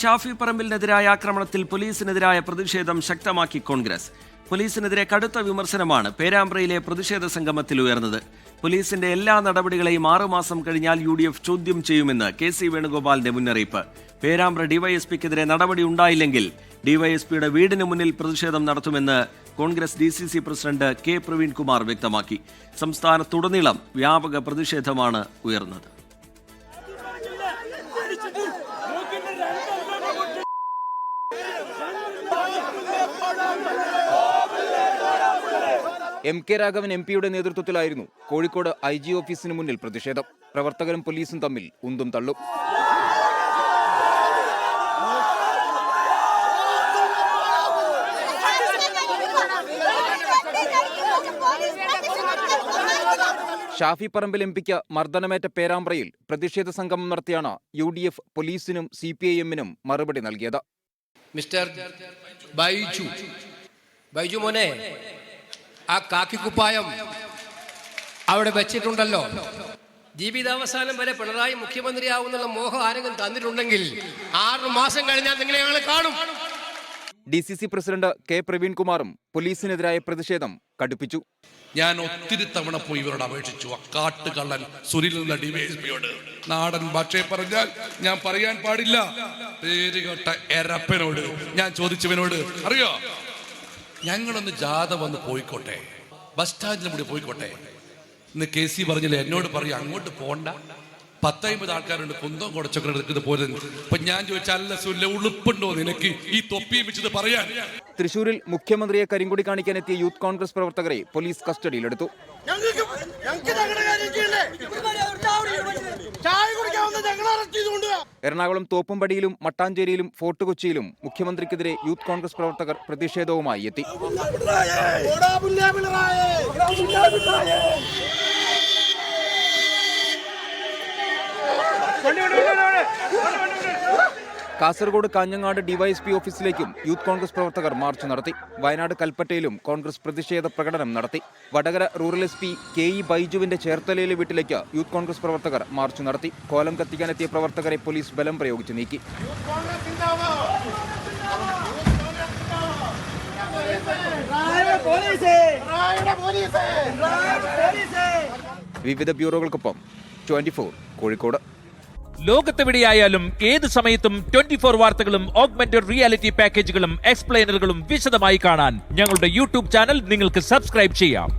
ഷാഫി പറമ്പിലിനെതിരായ ആക്രമണത്തിൽ പോലീസിനെതിരായ പ്രതിഷേധം ശക്തമാക്കി കോൺഗ്രസ്. പോലീസിനെതിരെ കടുത്ത വിമർശനമാണ് പേരാമ്പ്രയിലെ പ്രതിഷേധ സംഗമത്തിൽ ഉയർന്നത്. പോലീസിന്റെ എല്ലാ നടപടികളെയും 6 മാസം കഴിഞ്ഞാൽ UDF ചോദ്യം ചെയ്യുമെന്ന് KC വേണുഗോപാലിന്റെ മുന്നറിയിപ്പ്. പേരാമ്പ്ര ഡിവൈഎസ്പിക്കെതിരെ നടപടി ഉണ്ടായില്ലെങ്കിൽ ഡിവൈഎസ്പിയുടെ വീടിന് മുന്നിൽ പ്രതിഷേധം നടത്തുമെന്ന് Congress DCC president K Praveenkumar വ്യക്തമാക്കി. സംസ്ഥാനത്തുടനീളം വ്യാപക പ്രതിഷേധമാണ് ഉയർന്നത്. MK രാഘവൻ MP യുടെ നേതൃത്വത്തിലായിരുന്നു കോഴിക്കോട് IG ഓഫീസിന് മുന്നിൽ പ്രതിഷേധം. പ്രവർത്തകരും പോലീസും തമ്മിൽ ഉന്തും തള്ളും. ഷാഫി പറമ്പിൽ MPക്ക് മർദ്ദനമേറ്റ പേരാമ്പ്രയിൽ പ്രതിഷേധ സംഗമം നടത്തിയാണ് UDF പോലീസിനും CPIM-നും മറുപടി നൽകിയത്. മിസ്റ്റർ ബൈജു മോനെ, ആ കാക്കിക്കുപ്പായം അവിടെ വെച്ചിട്ടുണ്ടല്ലോ. ജീവിതാവസാനം വരെ പിണറായി മുഖ്യമന്ത്രിയാവുന്നുള്ള മോഹം ആരെങ്കിലും തന്നിട്ടുണ്ടെങ്കിൽ 6 മാസം കഴിഞ്ഞാൽ നിങ്ങളെ ഞങ്ങൾ കാണും. DCC പ്രസിഡന്റ് K പ്രവീൺകുമാറും പോലീസിനെതിരായ പ്രതിഷേധം കടുപ്പിച്ചു. ഞാൻ ഒത്തിരി തവണ പോയി ഇവരോട് അപേക്ഷിച്ചു. ആ കാട്ടുകള്ളൻ സുനിലുള്ള DYSPയോട് നാടൻ ഭാഷയെ പറഞ്ഞാൽ ഞാൻ പറയാൻ പാടില്ല, പേരുകെട്ട എരപ്പനോട് ഞാൻ ചോദിച്ചവനോട്, അറിയോ, ഞങ്ങളൊന്ന് ജാഥ വന്ന് പോയിക്കോട്ടെ, ബസ് സ്റ്റാൻഡിലും കൂടി പോയിക്കോട്ടെ. ഇന്ന് KC പറഞ്ഞില്ലേ, എന്നോട് പറയും അങ്ങോട്ട് പോണ്ട, 10-50 ആൾക്കാരുണ്ട് കുന്തം കുടച്ചൊക്കെ എടുക്കുന്നത് പോലെ. അപ്പൊ ഞാൻ ചോദിച്ചല്ല സുല്ല, ഉളുപ്പുണ്ടോ നിനക്ക് ഈ തൊപ്പിയും വെച്ചത് പറയാൻ? തൃശൂരിൽ മുഖ്യമന്ത്രിയെ കരിങ്കൊടി കാണിക്കാനെത്തിയ യൂത്ത് കോൺഗ്രസ് പ്രവർത്തകരെ പോലീസ് കസ്റ്റഡിയിലെടുത്തു. എറണാകുളം തോപ്പുംപടിയിലും മട്ടാഞ്ചേരിയിലും ഫോർട്ട് കൊച്ചിയിലും മുഖ്യമന്ത്രിക്കെതിരെ യൂത്ത് കോൺഗ്രസ് പ്രവർത്തകർ പ്രതിഷേധവുമായി എത്തി. കാസർഗോഡ് കാഞ്ഞങ്ങാട് DYSP ഓഫീസിലേക്കും യൂത്ത് കോൺഗ്രസ് പ്രവർത്തകർ മാർച്ച് നടത്തി. വയനാട് കൽപ്പറ്റയിലും കോൺഗ്രസ് പ്രതിഷേധ പ്രകടനം നടത്തി. വടകര റൂറൽ SP KE ബൈജുവിന്റെ ചേർത്തലയിലെ വീട്ടിലേക്ക് യൂത്ത് കോൺഗ്രസ് പ്രവർത്തകർ മാർച്ച് നടത്തി. കോലം കത്തിക്കാനെത്തിയ പ്രവർത്തകരെ പോലീസ് ബലം പ്രയോഗിച്ച് നീക്കി. വിവിധ ബ്യൂറോകൾക്കൊപ്പം 24 കോഴിക്കോട്. ലോകത്തെവിടെയായാലും ഏത് സമയത്തും 24 വാർത്തകളും ഓഗ്മെന്റഡ് റിയാലിറ്റി പാക്കേജുകളും എക്സ്പ്ലെയിനറുകളും വിശദമായി കാണാൻ ഞങ്ങളുടെ YouTube ചാനൽ നിങ്ങൾക്ക് സബ്സ്ക്രൈബ് ചെയ്യാം.